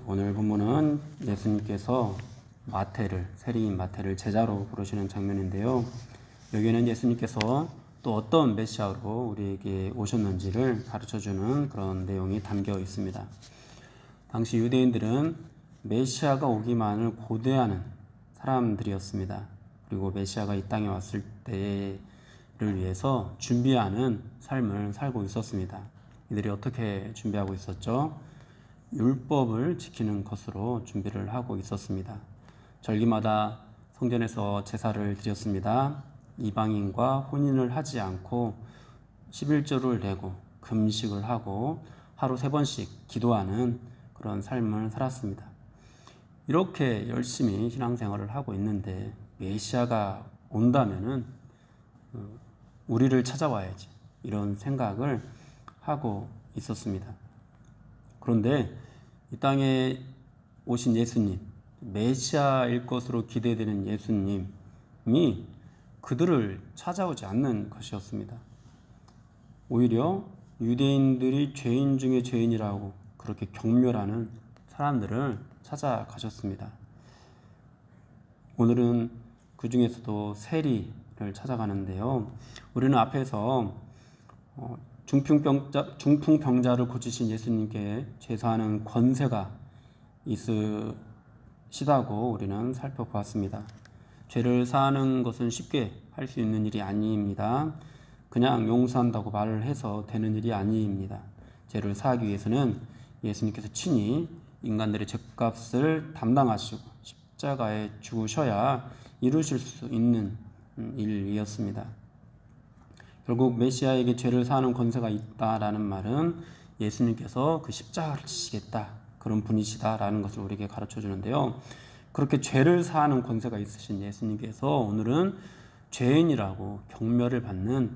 오늘 본문은 예수님께서 세리인 마태를 제자로 부르시는 장면인데요. 여기에는 예수님께서 또 어떤 메시아로 우리에게 오셨는지를 가르쳐주는 그런 내용이 담겨 있습니다. 당시 유대인들은 메시아가 오기만을 고대하는 사람들이었습니다. 그리고 메시아가 이 땅에 왔을 때를 위해서 준비하는 삶을 살고 있었습니다. 이들이 어떻게 준비하고 있었죠? 율법을 지키는 것으로 준비를 하고 있었습니다. 절기마다 성전에서 제사를 드렸습니다. 이방인과 혼인을 하지 않고 11조를 내고 금식을 하고 하루 3번씩 기도하는 그런 삶을 살았습니다. 이렇게 열심히 신앙생활을 하고 있는데 메시아가 온다면은 우리를 찾아와야지, 이런 생각을 하고 있었습니다. 그런데 이 땅에 오신 예수님, 메시아일 것으로 기대되는 예수님이 그들을 찾아오지 않는 것이었습니다. 오히려 유대인들이 죄인 중에 죄인이라고 그렇게 경멸하는 사람들을 찾아가셨습니다. 오늘은 그 중에서도 세리를 찾아가는데요. 우리는 앞에서 중풍병자를 고치신 예수님께 제사하는 권세가 있으시다고 우리는 살펴보았습니다. 죄를 사하는 것은 쉽게 할 수 있는 일이 아닙니다. 그냥 용서한다고 말을 해서 되는 일이 아닙니다. 죄를 사하기 위해서는 예수님께서 친히 인간들의 죄값을 담당하시고 십자가에 죽으셔야 이루실 수 있는 일이었습니다. 결국 메시아에게 죄를 사하는 권세가 있다라는 말은 예수님께서 그 십자가를 지시겠다, 그런 분이시다라는 것을 우리에게 가르쳐 주는데요. 그렇게 죄를 사하는 권세가 있으신 예수님께서 오늘은 죄인이라고 경멸을 받는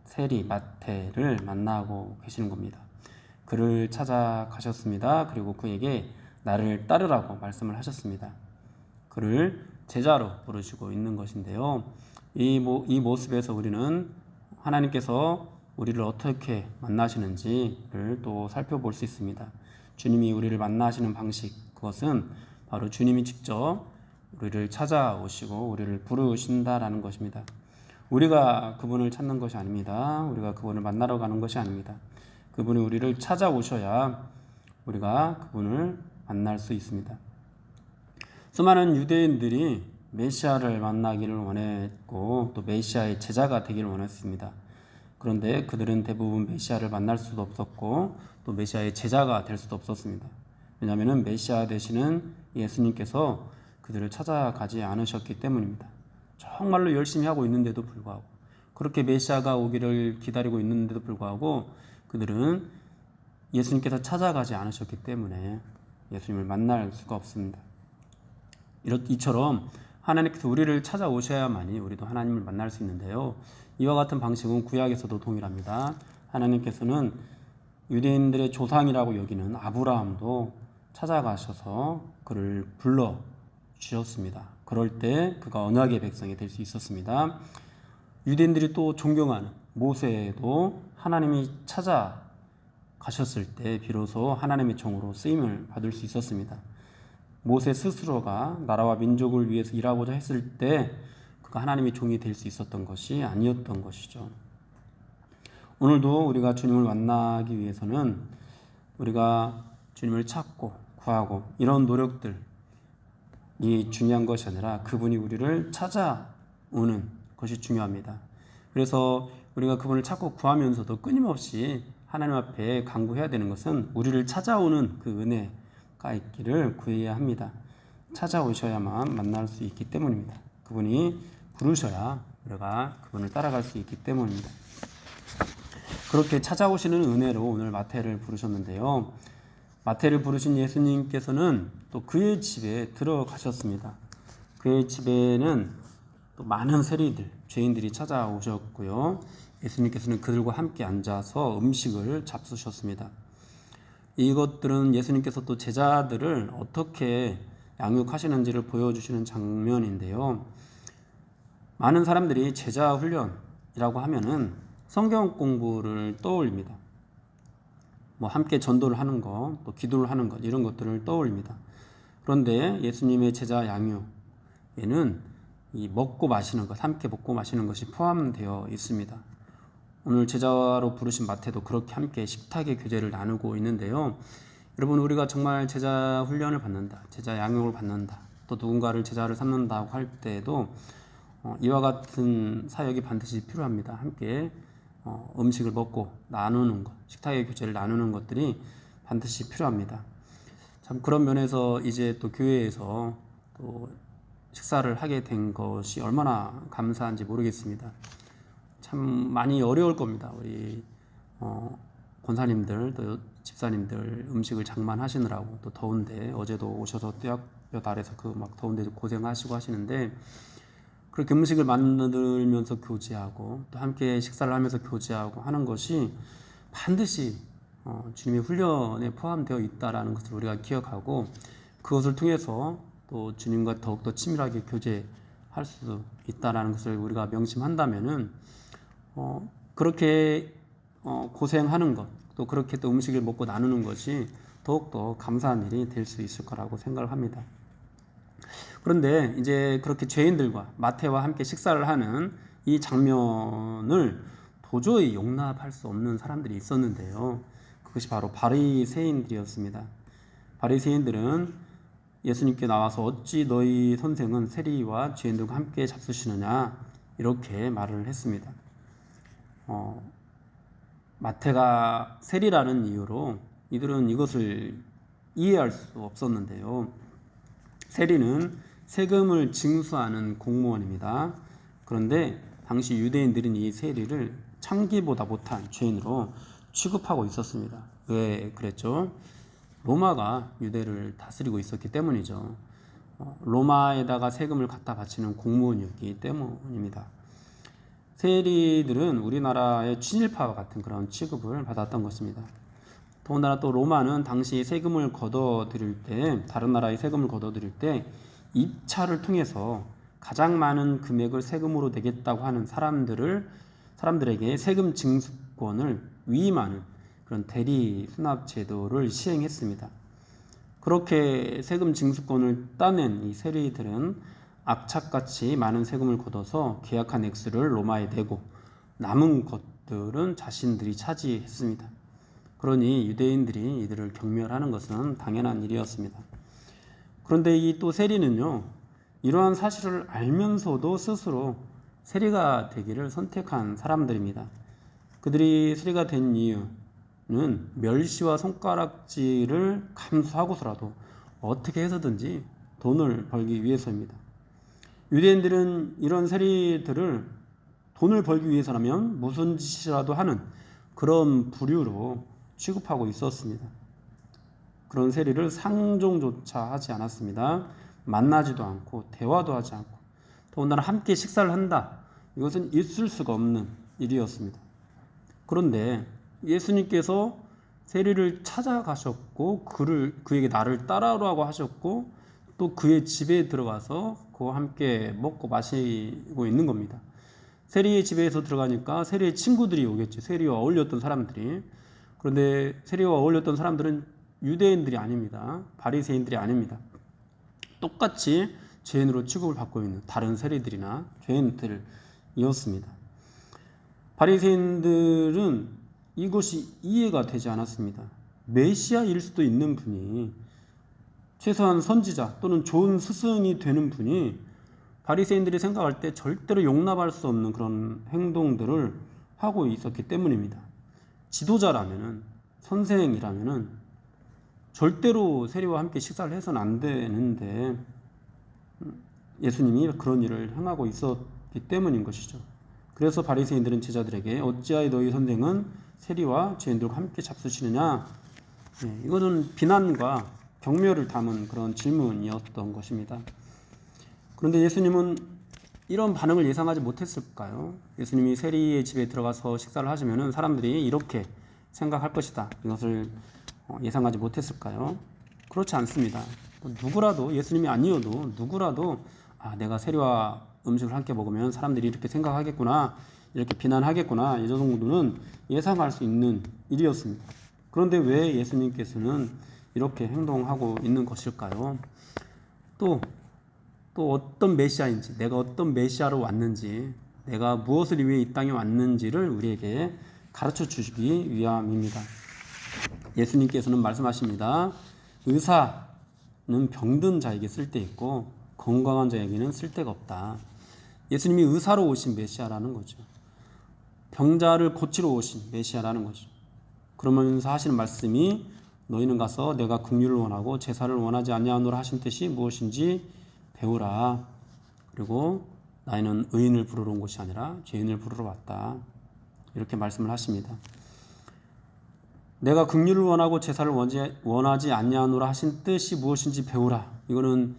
세리 마태를 만나고 계시는 겁니다. 그를 찾아가셨습니다. 그리고 그에게 나를 따르라고 말씀을 하셨습니다. 그를 제자로 부르시고 있는 것인데요. 이 모습에서 우리는 하나님께서 우리를 어떻게 만나시는지를 또 살펴볼 수 있습니다. 주님이 우리를 만나시는 방식, 그것은 바로 주님이 직접 우리를 찾아오시고 우리를 부르신다라는 것입니다. 우리가 그분을 찾는 것이 아닙니다. 우리가 그분을 만나러 가는 것이 아닙니다. 그분이 우리를 찾아오셔야 우리가 그분을 만날 수 있습니다. 수많은 유대인들이 메시아를 만나기를 원했고 또 메시아의 제자가 되기를 원했습니다. 그런데 그들은 대부분 메시아를 만날 수도 없었고 또 메시아의 제자가 될 수도 없었습니다. 왜냐하면 메시아 되시는 예수님께서 그들을 찾아가지 않으셨기 때문입니다. 정말로 열심히 하고 있는데도 불구하고, 그렇게 메시아가 오기를 기다리고 있는데도 불구하고 그들은 예수님께서 찾아가지 않으셨기 때문에 예수님을 만날 수가 없습니다. 이처럼 하나님께서 우리를 찾아오셔야만이 우리도 하나님을 만날 수 있는데요. 이와 같은 방식은 구약에서도 동일합니다. 하나님께서는 유대인들의 조상이라고 여기는 아브라함도 찾아가셔서 그를 불러 주셨습니다. 그럴 때 그가 언약의 백성이 될 수 있었습니다. 유대인들이 또 존경하는 모세도 하나님이 찾아가셨을 때 비로소 하나님의 종으로 쓰임을 받을 수 있었습니다. 모세 스스로가 나라와 민족을 위해서 일하고자 했을 때 그가 하나님의 종이 될 수 있었던 것이 아니었던 것이죠. 오늘도 우리가 주님을 만나기 위해서는 우리가 주님을 찾고 구하고 이런 노력들이 중요한 것이 아니라 그분이 우리를 찾아오는 것이 중요합니다. 그래서 우리가 그분을 찾고 구하면서도 끊임없이 하나님 앞에 간구해야 되는 것은 우리를 찾아오는 그 은혜가 있기를 구해야 합니다. 찾아오셔야만 만날 수 있기 때문입니다. 그분이 부르셔야 우리가 그분을 따라갈 수 있기 때문입니다. 그렇게 찾아오시는 은혜로 오늘 마태를 부르셨는데요. 마태를 부르신 예수님께서는 또 그의 집에 들어가셨습니다. 그의 집에는 또 많은 세리들, 죄인들이 찾아오셨고요. 예수님께서는 그들과 함께 앉아서 음식을 잡수셨습니다. 이것들은 예수님께서 또 제자들을 어떻게 양육하시는지를 보여주시는 장면인데요. 많은 사람들이 제자 훈련이라고 하면은 성경 공부를 떠올립니다. 뭐 함께 전도를 하는 것, 또 기도를 하는 것 이런 것들을 떠올립니다. 그런데 예수님의 제자 양육에는 이 먹고 마시는 것, 함께 먹고 마시는 것이 포함되어 있습니다. 오늘 제자로 부르신 마태도 그렇게 함께 식탁의 교제를 나누고 있는데요. 여러분, 우리가 정말 제자 훈련을 받는다, 제자 양육을 받는다, 또 누군가를 제자를 삼는다고 할 때에도 이와 같은 사역이 반드시 필요합니다. 함께 음식을 먹고 나누는 것, 식탁의 교제를 나누는 것들이 반드시 필요합니다. 참 그런 면에서 이제 또 교회에서 또 식사를 하게 된 것이 얼마나 감사한지 모르겠습니다. 참 많이 어려울 겁니다. 우리 권사님들 또 집사님들 음식을 장만하시느라고, 또 더운데 어제도 오셔서 뙤약볕 아래서 그 막 더운데 고생하시고 하시는데, 그렇게 음식을 만들면서 교제하고 또 함께 식사를 하면서 교제하고 하는 것이 반드시 주님의 훈련에 포함되어 있다라는 것을 우리가 기억하고, 그것을 통해서 또 주님과 더욱더 친밀하게 교제할 수 있다라는 것을 우리가 명심한다면은 그렇게 고생하는 것, 또 그렇게 또 음식을 먹고 나누는 것이 더욱더 감사한 일이 될 수 있을 거라고 생각을 합니다. 그런데 이제 그렇게 죄인들과 마태와 함께 식사를 하는 이 장면을 도저히 용납할 수 없는 사람들이 있었는데요. 그것이 바로 바리새인들이었습니다. 바리새인들은 예수님께 나와서 어찌 너희 선생은 세리와 죄인들과 함께 잡수시느냐 이렇게 말을 했습니다. 마태가 세리라는 이유로 이들은 이것을 이해할 수 없었는데요. 세리는 세금을 징수하는 공무원입니다. 그런데 당시 유대인들은 이 세리를 창기보다 못한 죄인으로 취급하고 있었습니다. 왜 그랬죠? 로마가 유대를 다스리고 있었기 때문이죠. 로마에다가 세금을 갖다 바치는 공무원이었기 때문입니다. 세리들은 우리나라의 친일파와 같은 그런 취급을 받았던 것입니다. 더군다나 또 로마는 당시 세금을 걷어들일 때, 다른 나라의 세금을 걷어들일 때 입찰을 통해서 가장 많은 금액을 세금으로 내겠다고 하는 사람들에게 세금 징수권을 위임하는 그런 대리 수납 제도를 시행했습니다. 그렇게 세금 징수권을 따낸 이 세리들은 악착같이 많은 세금을 걷어서 계약한 액수를 로마에 내고 남은 것들은 자신들이 차지했습니다. 그러니 유대인들이 이들을 경멸하는 것은 당연한 일이었습니다. 그런데 이 또 세리는요, 이러한 사실을 알면서도 스스로 세리가 되기를 선택한 사람들입니다. 그들이 세리가 된 이유는 멸시와 손가락질을 감수하고서라도 어떻게 해서든지 돈을 벌기 위해서입니다. 유대인들은 이런 세리들을 돈을 벌기 위해서라면 무슨 짓이라도 하는 그런 부류로 취급하고 있었습니다. 그런 세리를 상종조차 하지 않았습니다. 만나지도 않고 대화도 하지 않고, 더군다나 함께 식사를 한다, 이것은 있을 수가 없는 일이었습니다. 그런데 예수님께서 세리를 찾아가셨고 그에게 나를 따라오라고 하셨고, 또 그의 집에 들어가서 그와 함께 먹고 마시고 있는 겁니다. 세리의 집에서 들어가니까 세리의 친구들이 오겠죠. 세리와 어울렸던 사람들이. 그런데 세리와 어울렸던 사람들은 유대인들이 아닙니다. 바리새인들이 아닙니다. 똑같이 죄인으로 취급을 받고 있는 다른 세리들이나 죄인들이었습니다. 바리새인들은 이것이 이해가 되지 않았습니다. 메시아일 수도 있는 분이, 최소한 선지자 또는 좋은 스승이 되는 분이 바리새인들이 생각할 때 절대로 용납할 수 없는 그런 행동들을 하고 있었기 때문입니다. 지도자라면은, 선생이라면은 절대로 세리와 함께 식사를 해서는 안 되는데 예수님이 그런 일을 행하고 있었기 때문인 것이죠. 그래서 바리새인들은 제자들에게 어찌하여 너희 선생은 세리와 죄인들과 함께 잡수시느냐, 이거는 비난과 경멸을 담은 그런 질문이었던 것입니다. 그런데 예수님은 이런 반응을 예상하지 못했을까요? 예수님이 세리의 집에 들어가서 식사를 하시면 사람들이 이렇게 생각할 것이다, 이것을 예상하지 못했을까요? 그렇지 않습니다. 누구라도, 예수님이 아니어도 누구라도 내가 세리와 음식을 함께 먹으면 사람들이 이렇게 생각하겠구나, 이렇게 비난하겠구나, 이 정도는 예상할 수 있는 일이었습니다. 그런데 왜 예수님께서는 이렇게 행동하고 있는 것일까요? 또 어떤 메시아인지, 내가 어떤 메시아로 왔는지, 내가 무엇을 위해 이 땅에 왔는지를 우리에게 가르쳐 주시기 위함입니다. 예수님께서는 말씀하십니다. 의사는 병든 자에게 쓸데 있고 건강한 자에게는 쓸데가 없다. 예수님이 의사로 오신 메시아라는 거죠. 병자를 고치러 오신 메시아라는 거죠. 그러면서 하시는 말씀이 너희는 가서 내가 긍휼을 원하고 제사를 원하지 아니하노라 하신 뜻이 무엇인지 배우라. 그리고 나는 의인을 부르러 온 것이 아니라 죄인을 부르러 왔다. 이렇게 말씀을 하십니다. 내가 긍휼을 원하고 제사를 원하지 아니하노라 하신 뜻이 무엇인지 배우라. 이거는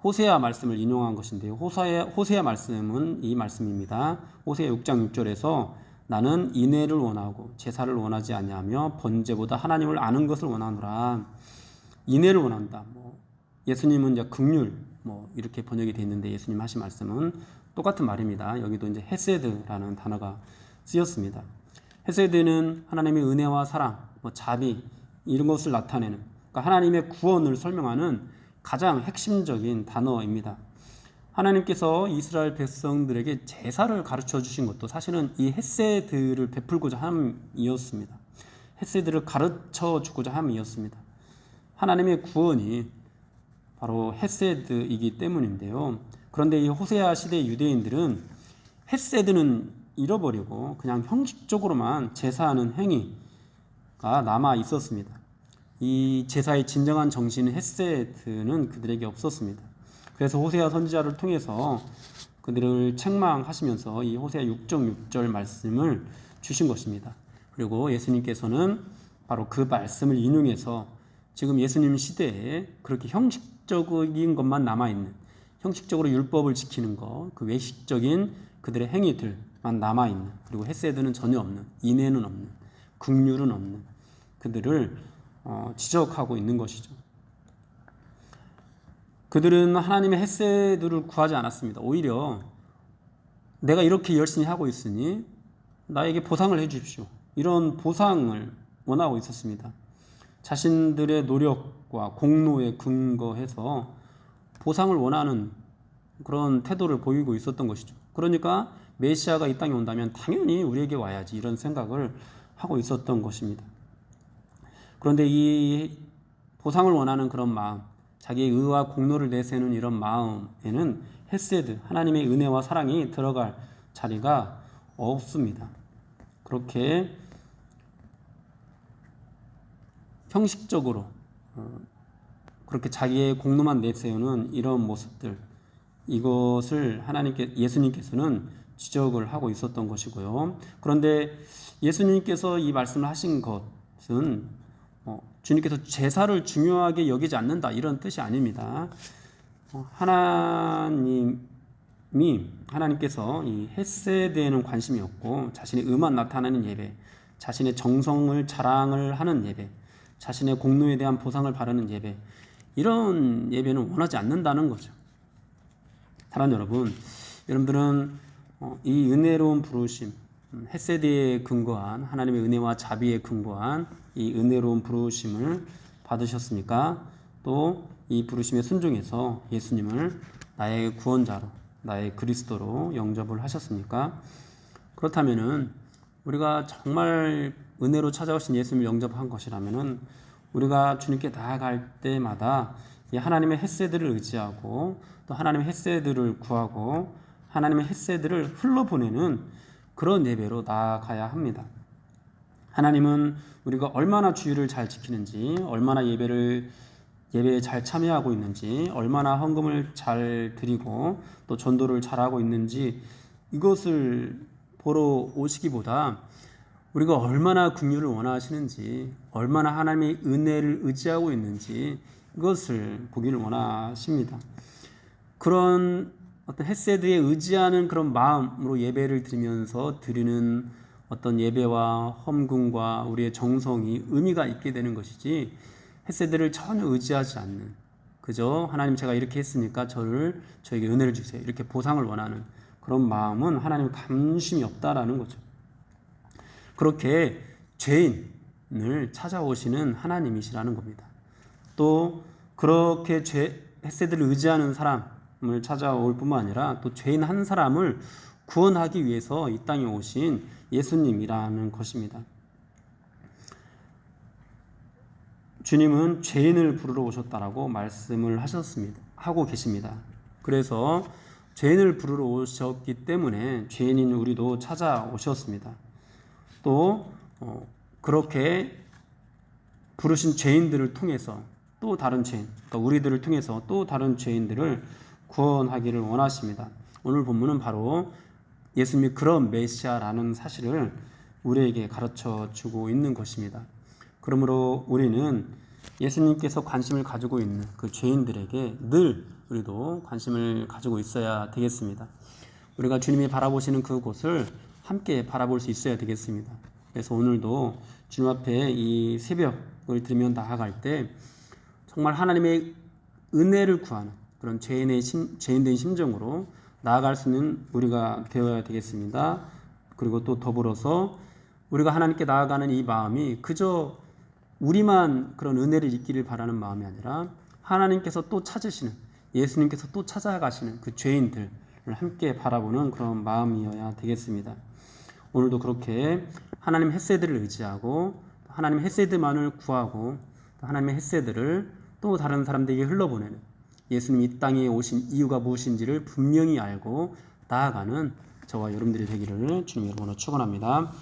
호세아 말씀을 인용한 것인데요. 호세아 말씀은 이 말씀입니다. 호세아 6장 6절에서 나는 인애를 원하고 제사를 원하지 아니하며 번제보다 하나님을 아는 것을 원하노라. 인애를 원한다. 예수님은 이제 긍휼 이렇게 번역이 되어 있는데 예수님 하신 말씀은 똑같은 말입니다. 여기도 이제 헤세드라는 단어가 쓰였습니다. 헤세드는 하나님의 은혜와 사랑, 자비 이런 것을 나타내는, 그러니까 하나님의 구원을 설명하는 가장 핵심적인 단어입니다. 하나님께서 이스라엘 백성들에게 제사를 가르쳐 주신 것도 사실은 이 헤세드를 베풀고자 함이었습니다. 헤세드를 가르쳐 주고자 함이었습니다. 하나님의 구원이 바로 헤세드이기 때문인데요. 그런데 이 호세아 시대 유대인들은 헤세드는 잃어버리고 그냥 형식적으로만 제사하는 행위가 남아 있었습니다. 이 제사의 진정한 정신인 헤세드는 그들에게 없었습니다. 그래서 호세아 선지자를 통해서 그들을 책망하시면서 이 호세아 6.6절 말씀을 주신 것입니다. 그리고 예수님께서는 바로 그 말씀을 인용해서 지금 예수님 시대에 그렇게 형식적인 것만 남아있는, 형식적으로 율법을 지키는 것, 그 외식적인 그들의 행위들만 남아있는, 그리고 헤세드는 전혀 없는, 인애는 없는, 긍휼은 없는 그들을 지적하고 있는 것이죠. 그들은 하나님의 헤세드를 구하지 않았습니다. 오히려 내가 이렇게 열심히 하고 있으니 나에게 보상을 해 주십시오. 이런 보상을 원하고 있었습니다. 자신들의 노력과 공로에 근거해서 보상을 원하는 그런 태도를 보이고 있었던 것이죠. 그러니까 메시아가 이 땅에 온다면 당연히 우리에게 와야지 이런 생각을 하고 있었던 것입니다. 그런데 이 보상을 원하는 그런 마음, 자기의 의와 공로를 내세우는 이런 마음에는 헤세드, 하나님의 은혜와 사랑이 들어갈 자리가 없습니다. 그렇게 형식적으로 그렇게 자기의 공로만 내세우는 이런 모습들, 이것을 예수님께서는 지적을 하고 있었던 것이고요. 그런데 예수님께서 이 말씀을 하신 것은 주님께서 제사를 중요하게 여기지 않는다 이런 뜻이 아닙니다. 하나님께서 이 헤세드에는 관심이 없고 자신의 의만 나타나는 예배, 자신의 정성을 자랑을 하는 예배, 자신의 공로에 대한 보상을 바라는 예배, 이런 예배는 원하지 않는다는 거죠. 사랑하는 여러분들은 이 은혜로운 부르심, 헤세드에 근거한 하나님의 은혜와 자비에 근거한 이 은혜로운 부르심을 받으셨습니까? 또 이 부르심에 순종해서 예수님을 나의 구원자로, 나의 그리스도로 영접을 하셨습니까? 그렇다면은 우리가 정말 은혜로 찾아오신 예수님을 영접한 것이라면은 우리가 주님께 나아갈 때마다 이 하나님의 헤세드를 의지하고 또 하나님의 헤세드를 구하고 하나님의 헤세드를 흘러보내는 그런 예배로 나아가야 합니다. 하나님은 우리가 얼마나 주일을 잘 지키는지, 얼마나 예배에 잘 참여하고 있는지, 얼마나 헌금을 잘 드리고 또 전도를 잘하고 있는지 이것을 보러 오시기보다 우리가 얼마나 긍휼을 원하시는지, 얼마나 하나님의 은혜를 의지하고 있는지 이것을 보기를 원하십니다. 그런 어떤 헤세드에 의지하는 그런 마음으로 예배를 드리면서 드리는 어떤 예배와 헌금과 우리의 정성이 의미가 있게 되는 것이지, 헤세드를 전혀 의지하지 않는, 그저 하나님 제가 이렇게 했으니까 저에게 은혜를 주세요 이렇게 보상을 원하는 그런 마음은 하나님 관심이 없다라는 거죠. 그렇게 죄인, 죄인을 찾아오시는 하나님이시라는 겁니다. 또 그렇게 헷세들을 의지하는 사람을 찾아올 뿐만 아니라 또 죄인 한 사람을 구원하기 위해서 이 땅에 오신 예수님이라는 것입니다. 주님은 죄인을 부르러 오셨다라고 말씀을 하고 계십니다. 그래서 죄인을 부르러 오셨기 때문에 죄인인 우리도 찾아오셨습니다. 또 그렇게 부르신 죄인들을 통해서 또 다른 죄인, 그러니까 우리들을 통해서 또 다른 죄인들을 구원하기를 원하십니다. 오늘 본문은 바로 예수님이 그런 메시아라는 사실을 우리에게 가르쳐 주고 있는 것입니다. 그러므로 우리는 예수님께서 관심을 가지고 있는 그 죄인들에게 늘 우리도 관심을 가지고 있어야 되겠습니다. 우리가 주님이 바라보시는 그곳을 함께 바라볼 수 있어야 되겠습니다. 그래서 오늘도 주님 앞에 이 새벽을 들으며 나아갈 때 정말 하나님의 은혜를 구하는 그런 죄인된 심정으로 나아갈 수 있는 우리가 되어야 되겠습니다. 그리고 또 더불어서 우리가 하나님께 나아가는 이 마음이 그저 우리만 그런 은혜를 입기를 바라는 마음이 아니라 하나님께서 또 찾으시는, 예수님께서 또 찾아가시는 그 죄인들을 함께 바라보는 그런 마음이어야 되겠습니다. 오늘도 그렇게 하나님 헷세들을 의지하고 하나님 헷세들만을 구하고 하나님의 헷세들을 또 다른 사람들에게 흘러보내는, 예수님 이 땅에 오신 이유가 무엇인지를 분명히 알고 나아가는 저와 여러분들이 되기를 주님 이름으로 축원합니다.